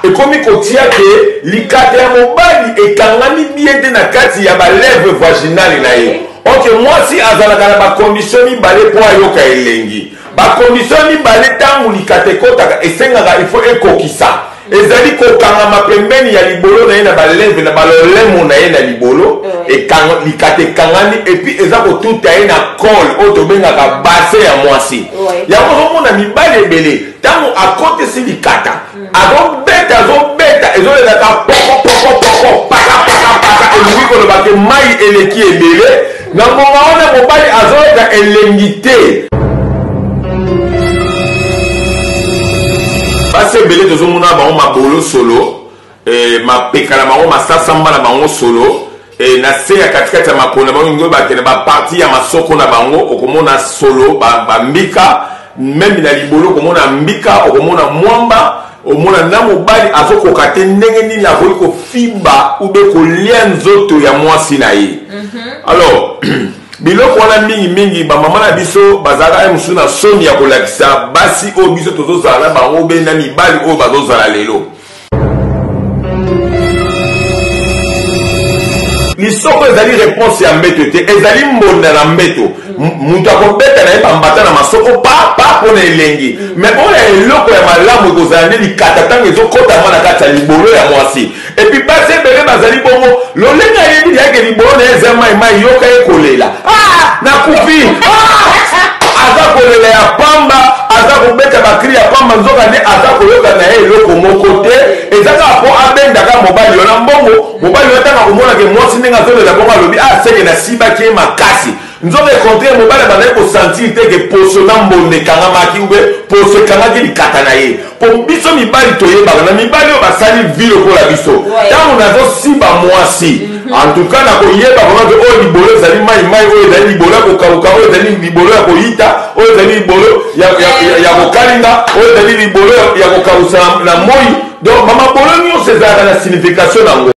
et comme il contient que likata ya mobali ekangami bien te na kati ya ba lèvre vaginale na ye. Ok, moi si azalaka na ba condition mibale po ayoka elengi. Ba condition mibale tangu likata ekotaka esengaka il faut ekokisa. Ezali kokanga pembeni ya libolo na ye na ba lèvre na ba lolemo na ye na libolo et likata ekangami et puis eza kotuta ye na col oyo tobengaka bassin ya mwasi. Yango ozomona mibale ebele tango akotisi likata azobeta ezolelaka poko paka elingi kolobake mai eleki ebele na ngonga wana mobali azoleka elengi te. Basi ebele tozomona bango mabolo solo mapeka na bango masasamba na bango solo na se ya katikati ya makolo na bango ngo bakende baparti ya masoko na bango okomona solo bambika même na libolo okomona mbika okomona mwamba omona na mobali azokoka te ndenge nini akoki kofimba ube kolia nzoto ya mwasi na ye. Alors biloko wana mingi bamama na biso bazalaka mosusu na soni ya kolakisa basi oyo biso tozozala na bango be na mibali oyo bazozala lelo. Lisoko ezali réponse ya mbeto te ezali mbonda na mbeto mutu akobeta na ye bambata na masoko pa mpona elengi mais oyo eloko ya malamu ekozala nde likata ntango ezokotama na kati ya libolo ya mwasi epuis basi ebele bazali bongo lolenge ayebi yake libolo na ye eza mai yoka ye kolela nakufi aza kolela ya pamba aza kobeta bakri ya pamba nzoka nde aza koyoka na ye eloko moko te ezaka po abendaka mobali wana mbongo mobali watanga komonake mwasi ndenge azolela bongo alobi aseke nasibaki ye makasi nzoka ekontre mobali bazali kosentir te ke poso na mbonde ekangamaki ube poso ekangaki likata na ye po biso mibali toyebaka na mibali oyo basali vi lokola biso ntango nazosiba mwasi antuka nakoyeba komate oyo libolo ezali mai oyo ezali libolo ya kokauka oyo ezali libolo ya koyita oyo ezali libolo ya kokalinga oyo ezali libolo ya kokausa na moi donc mamabolo nyonso ezalaka na signification nango.